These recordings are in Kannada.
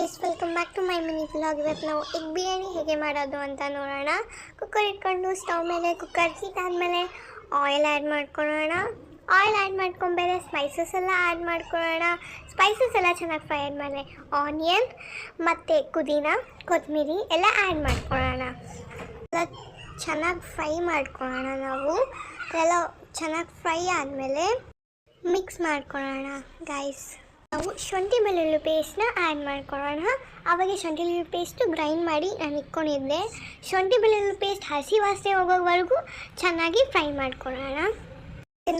Welcome back to my mini vlog. ಇವತ್ತು ನಾವು ಎಗ್ ಬಿರಿಯಾನಿ ಹೇಗೆ ಮಾಡೋದು ಅಂತ ನೋಡೋಣ. ಕುಕ್ಕರ್ ಇಟ್ಕೊಂಡು ಸ್ಟವ್ ಮೇಲೆ ಕುಕ್ಕರ್ ಹೀಟ್ ಆದಮೇಲೆ ಆಯಿಲ್ ಆ್ಯಡ್ ಮಾಡ್ಕೊಳ್ಳೋಣ. ಆಯಿಲ್ ಆ್ಯಡ್ ಮಾಡ್ಕೊಂಡ್ಮೇಲೆ ಸ್ಪೈಸಸ್ ಎಲ್ಲ ಆ್ಯಡ್ ಮಾಡ್ಕೊಳ್ಳೋಣ. ಸ್ಪೈಸಸ್ ಎಲ್ಲ ಚೆನ್ನಾಗಿ ಫ್ರೈ ಆದಮೇಲೆ ಆನಿಯನ್ ಮತ್ತು ಪುದೀನ ಕೊತ್ತಂಬರಿ ಎಲ್ಲ ಆ್ಯಡ್ ಮಾಡ್ಕೊಳ್ಳೋಣ. ಎಲ್ಲ ಚೆನ್ನಾಗಿ ಫ್ರೈ ಮಾಡ್ಕೊಳ್ಳೋಣ. ನಾವು ಎಲ್ಲ ಚೆನ್ನಾಗಿ ಫ್ರೈ ಆದಮೇಲೆ ಮಿಕ್ಸ್ ಮಾಡ್ಕೊಳ್ಳೋಣ ಗೈಸ್. ನಾವು ಶುಂಠಿ ಬೆಳ್ಳುಳ್ಳಿ ಪೇಸ್ಟ್ನ ಆ್ಯಡ್ ಮಾಡ್ಕೊಳ್ಳೋಣ. ಆವಾಗ ಶುಂಠಿ ಬೆಳ್ಳುಳ್ಳಿ ಪೇಸ್ಟು ಗ್ರೈಂಡ್ ಮಾಡಿ ನಾನು ಇಟ್ಕೊಂಡಿದ್ದೆ. ಶುಂಠಿ ಬೆಳ್ಳುಳ್ಳಿ ಪೇಸ್ಟ್ ಹಸಿ ವಾಸನೆ ಹೋಗೋವರೆಗೂ ಚೆನ್ನಾಗಿ ಫ್ರೈ ಮಾಡ್ಕೊಳ್ಳೋಣ.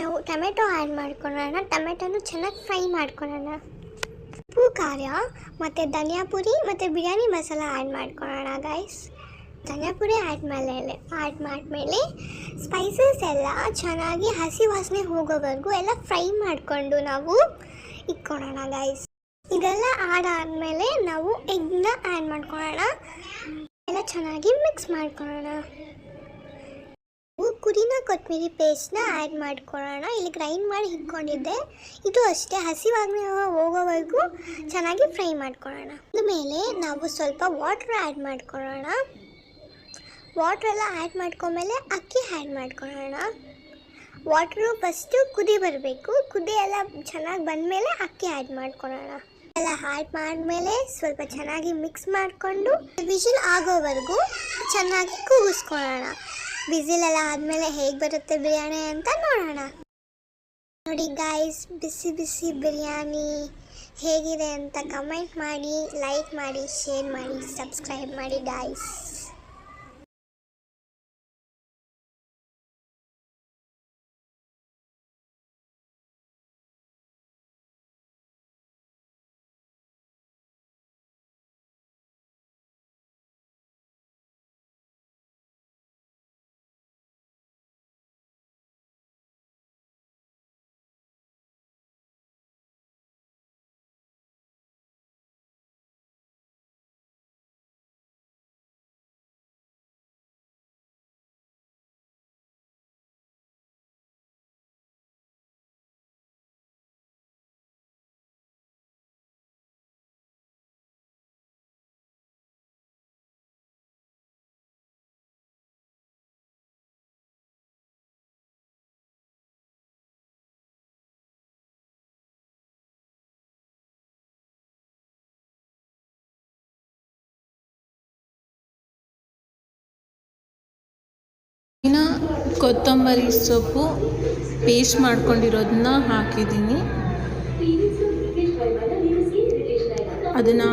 ನಾವು ಟೊಮೆಟೊ ಆ್ಯಡ್ ಮಾಡ್ಕೊಳ್ಳೋಣ. ಟೊಮೆಟೊನು ಚೆನ್ನಾಗಿ ಫ್ರೈ ಮಾಡ್ಕೊಳ್ಳೋಣ. ಉಪ್ಪು, ಖಾರ ಮತ್ತು ಧನಿಯಾ ಪುಡಿ ಮತ್ತು ಬಿರಿಯಾನಿ ಮಸಾಲ ಆ್ಯಡ್ ಮಾಡ್ಕೊಳ್ಳೋಣ ಗೈಸ್. ಧನಿಯಾ ಪುಡಿ ಆ್ಯಡ್ ಮಾಡಿದ್ಮೇಲೆ ಸ್ಪೈಸಸ್ ಎಲ್ಲ ಚೆನ್ನಾಗಿ ಹಸಿ ವಾಸನೆ ಹೋಗೋವರೆಗೂ ಎಲ್ಲ ಫ್ರೈ ಮಾಡಿಕೊಂಡು ನಾವು ಇಟ್ಕೊಳ್ಳೋಣ ಗೈಸ್. ಇದೆಲ್ಲ ಆಡಾದಮೇಲೆ ನಾವು ಎಗ್ನ ಆ್ಯಡ್ ಮಾಡ್ಕೊಳ್ಳೋಣ. ಎಲ್ಲ ಚೆನ್ನಾಗಿ ಮಿಕ್ಸ್ ಮಾಡ್ಕೊಳ್ಳೋಣ. ಪುದೀನ ಕೊತ್ತಂಬರಿ ಪೇಸ್ಟ್ನ ಆ್ಯಡ್ ಮಾಡ್ಕೊಳ್ಳೋಣ. ಇಲ್ಲಿ ಗ್ರೈಂಡ್ ಮಾಡಿ ಇಟ್ಕೊಂಡಿದ್ದೆ. ಇದು ಅಷ್ಟೇ ಹಸಿ ವಾಸನೆ ಹೋಗೋವರೆಗೂ ಚೆನ್ನಾಗಿ ಫ್ರೈ ಮಾಡ್ಕೊಳ್ಳೋಣ. ಆಮೇಲೆ ನಾವು ಸ್ವಲ್ಪ ವಾಟರ್ ಆ್ಯಡ್ ಮಾಡ್ಕೊಳ್ಳೋಣ. ವಾಟ್ರೆಲ್ಲ ಆ್ಯಡ್ ಮಾಡ್ಕೊಂಡ್ಮೇಲೆ ಅಕ್ಕಿ ಆ್ಯಡ್ ಮಾಡ್ಕೊಳ್ಳೋಣ. ವಾಟ್ರು ಫಸ್ಟು ಕುದಿ ಬರಬೇಕು. ಕುದಿ ಎಲ್ಲ ಚೆನ್ನಾಗಿ ಬಂದಮೇಲೆ ಅಕ್ಕಿ ಆ್ಯಡ್ ಮಾಡ್ಕೊಳ್ಳೋಣ. ಎಲ್ಲ ಆ್ಯಡ್ ಮಾಡಿದ್ಮೇಲೆ ಸ್ವಲ್ಪ ಚೆನ್ನಾಗಿ ಮಿಕ್ಸ್ ಮಾಡಿಕೊಂಡು ವಿಸಿಲ್ ಆಗೋವರೆಗೂ ಚೆನ್ನಾಗಿ ಕೂಗಿಸ್ಕೊಳ್ಳೋಣ. ವಿಸಿಲೆಲ್ಲ ಆದಮೇಲೆ ಹೇಗೆ ಬರುತ್ತೆ ಬಿರಿಯಾನಿ ಅಂತ ನೋಡೋಣ. ನೋಡಿ ಗಾಯ್ಸ್, ಬಿಸಿ ಬಿಸಿ ಬಿರಿಯಾನಿ ಹೇಗಿದೆ ಅಂತ ಕಮೆಂಟ್ ಮಾಡಿ, ಲೈಕ್ ಮಾಡಿ, ಶೇರ್ ಮಾಡಿ, ಸಬ್ಸ್ಕ್ರೈಬ್ ಮಾಡಿ ಗಾಯ್ಸ್. ಇನ್ನು ಕೊತ್ತಂಬರಿ ಸೊಪ್ಪು ಪೇಸ್ಟ್ ಮಾಡ್ಕೊಂಡಿರೋದನ್ನ ಹಾಕಿದ್ದೀನಿ. ಅದನ್ನು